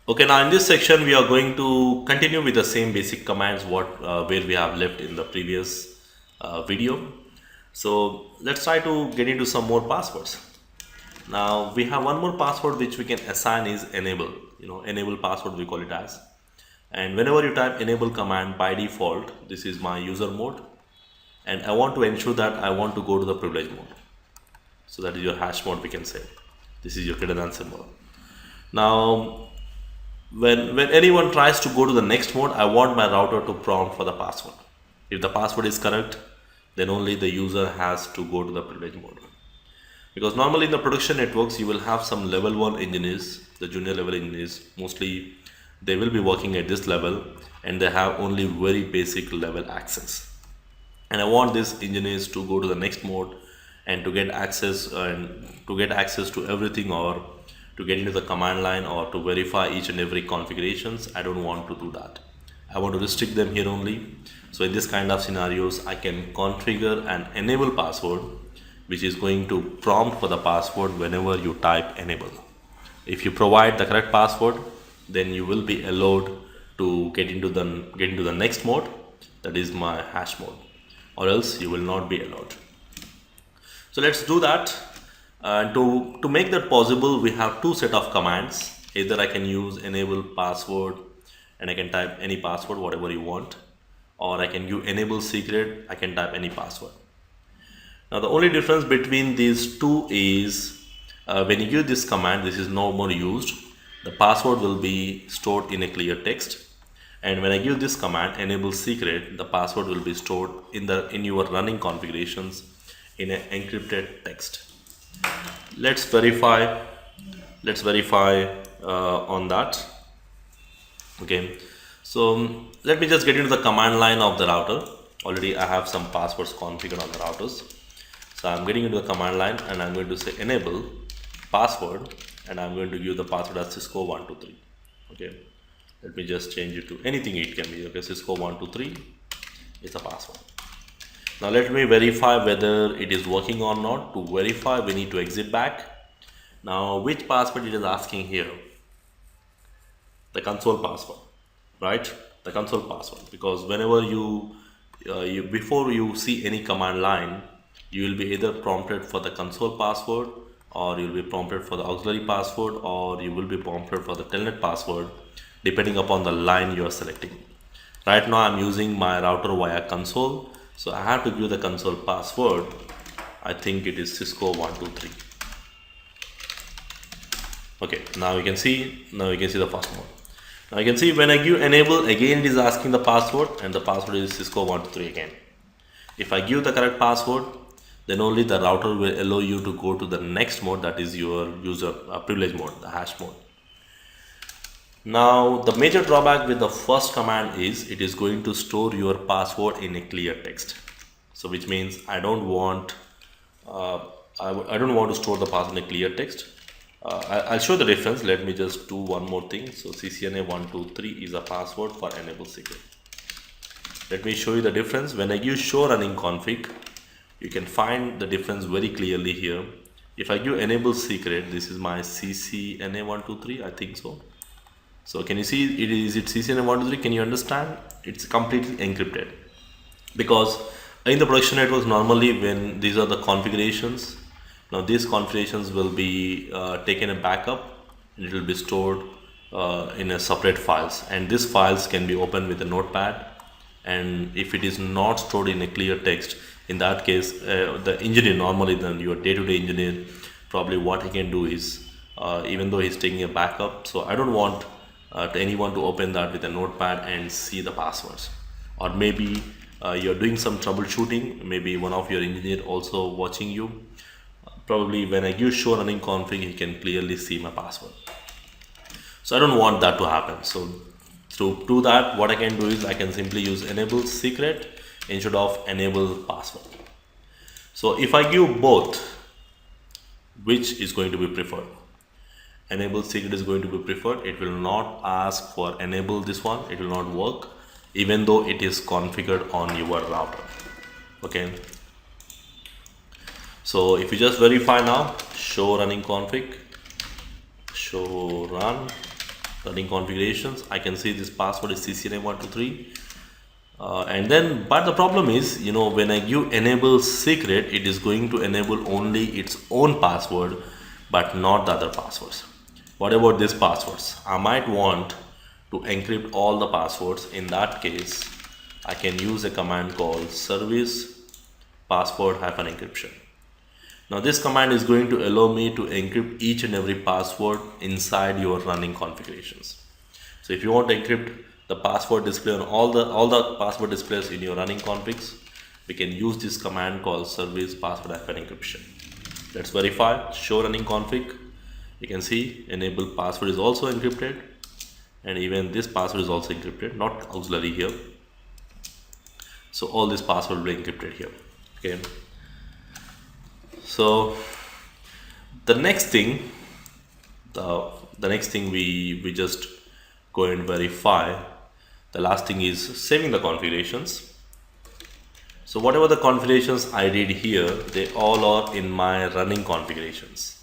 Okay, now in this section we are going to continue with the same basic commands where we have left in the previous video. So let's try to get into some more passwords. Now we have one more password which we can assign is enable. Enable password we call it as. And whenever you type enable command, by default this is my user mode, and I want to ensure that I want to go to the privilege mode. So that is your hash mode, we can say. This is your greater than symbol. Now when anyone tries to go to the next mode, I want my router to prompt for the password. If the password is correct, then only the user has to go to the privilege mode. Because normally in the production networks, you will have some level 1 engineers, the junior level engineers, mostly they will be working at this level and they have only very basic level access. And I want these engineers to go to the next mode and to get access to everything, or to get into the command line, or to verify each and every configurations. I don't want to do that. I want to restrict them here only. So in this kind of scenarios, I can configure an enable password which is going to prompt for the password whenever you type enable. If you provide the correct password, then you will be allowed to get into the next mode, that is my hash mode, or else you will not be allowed. So let's do that. And to make that possible, we have two set of commands. Either I can use enable password and I can type any password, whatever you want, or I can give enable secret, I can type any password. Now the only difference between these two is when you give this command, this is no more used. The password will be stored in a clear text, and when I give this command enable secret, the password will be stored in your running configurations in an encrypted text. Let's verify on that. Okay, so let me just get into the command line of the router. Already I have some passwords configured on the routers, so I'm getting into the command line and I'm going to say enable password, and I'm going to give the password as Cisco123. Okay, let me just change it to anything it can be. Okay, Cisco123 is a password. Now let me verify whether it is working or not. To verify, we need to exit back. Now which password it is asking here? The console password, right? The console password, because whenever before you see any command line, you will be either prompted for the console password, or you will be prompted for the auxiliary password, or you will be prompted for the telnet password, depending upon the line you are selecting. Right now I'm using my router via console, so I have to give the console password. I think it is Cisco123. Okay, now you can see the first one. Now you can see when I give enable, again it is asking the password, and the password is Cisco123 again. If I give the correct password, then only the router will allow you to go to the next mode, that is your user privilege mode, the hash mode. Now the major drawback with the first command is it is going to store your password in a clear text. So which means I don't want to store the password in a clear text. I'll show the difference. Let me just do one more thing. So CCNA 123 is a password for enable secret. Let me show you the difference. When I give show running config, you can find the difference very clearly here. If I give enable secret, this is my CCNA 123, I think so. So can you see is it CCNA 123? Can you understand? It's completely encrypted, because in the production networks normally when these are the configurations, now these configurations will be taken a backup and it will be stored in a separate files, and these files can be opened with a notepad. And if it is not stored in a clear text, in that case the engineer, normally then your day-to-day engineer, probably what he can do is even though he's taking a backup, so I don't want to anyone to open that with a notepad and see the passwords. Or maybe you're doing some troubleshooting, maybe one of your engineer also watching you. Probably when I give show running config, he can clearly see my password. So I don't want that to happen. So to do that, what I can do is I can simply use enable secret instead of enable password. So if I give both, which is going to be preferred? Enable secret is going to be preferred. It will not ask for enable this one. It will not work even though it is configured on your router. Okay, so if you just verify now, show running config, show run, running configurations. I can see this password is CCNA 123. And then, but the problem is, when I give enable secret, it is going to enable only its own password, but not the other passwords. What about these passwords? I might want to encrypt all the passwords. In that case, I can use a command called service password encryption. Now this command is going to allow me to encrypt each and every password inside your running configurations. So if you want to encrypt the password display on all the password displays in your running configs, we can use this command called service password encryption. Let's verify. Show running config. You can see enable password is also encrypted, and even this password is also encrypted, not auxiliary here. So all this password will be encrypted here. Okay. So the next thing, we just go and verify. The last thing is saving the configurations. So whatever the configurations I did here, they all are in my running configurations.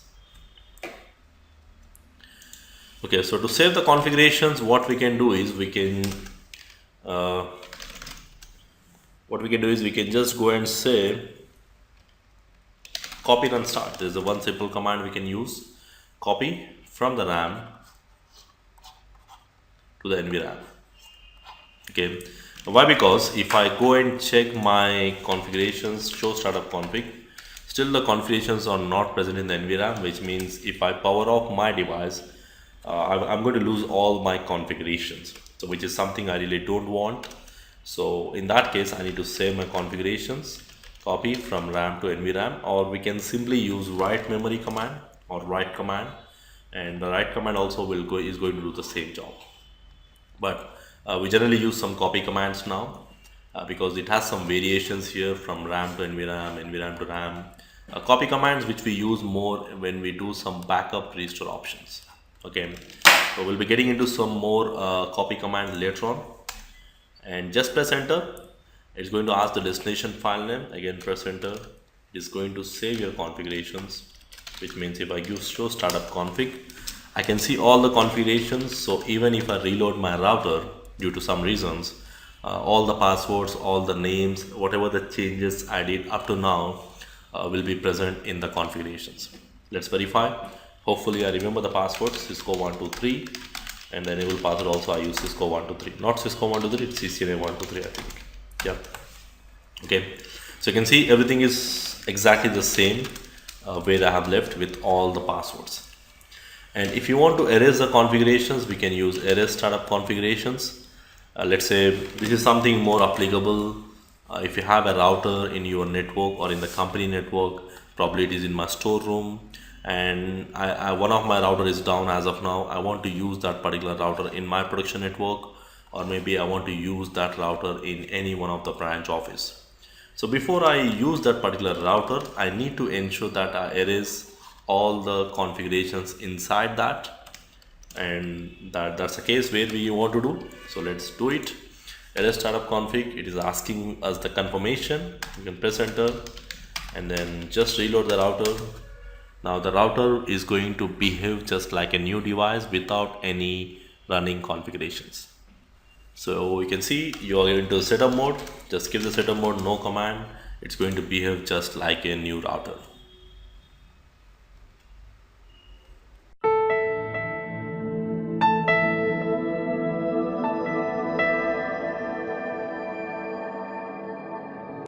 Okay, so to save the configurations, what we can do is we can just go and say copy run start. There's a one simple command we can use. Copy from the RAM to the NVRAM. Okay, why? Because if I go and check my configurations, show startup config, still the configurations are not present in the NVRAM, which means if I power off my device, I'm going to lose all my configurations, so which is something I really don't want. So in that case, I need to save my configurations, copy from RAM to NVRAM, or we can simply use write memory command or write command, and the write command also is going to do the same job. But we generally use some copy commands now because it has some variations here from RAM to NVRAM, NVRAM to RAM. Copy commands which we use more when we do some backup restore options. Okay, so we'll be getting into some more copy commands later on. And just press enter. It's going to ask the destination file name. Again, press enter. It's going to save your configurations, which means if I use show startup config, I can see all the configurations. So even if I reload my router due to some reasons, all the passwords, all the names, whatever the changes I did up to now will be present in the configurations. Let's verify. Hopefully I remember the password Cisco 123, and the enable password also I use Cisco 123, not Cisco 123, it's CCNA 123 I think. Yeah. Okay, so you can see everything is exactly the same where I have left with all the passwords. And if you want to erase the configurations, we can use erase startup configurations. Let's say this is something more applicable if you have a router in your network or in the company network. Probably it is in my storeroom, and one of my router is down as of now. I want to use that particular router in my production network, or maybe I want to use that router in any one of the branch office. So before I use that particular router, I need to ensure that I erase all the configurations inside that, and that's the case where we want to do. So let's do it. Erase startup config. It is asking us the confirmation. You can press enter and then just reload the router. Now the router is going to behave just like a new device without any running configurations. So you can see you are into setup mode. Just give the setup mode no command. It's going to behave just like a new router.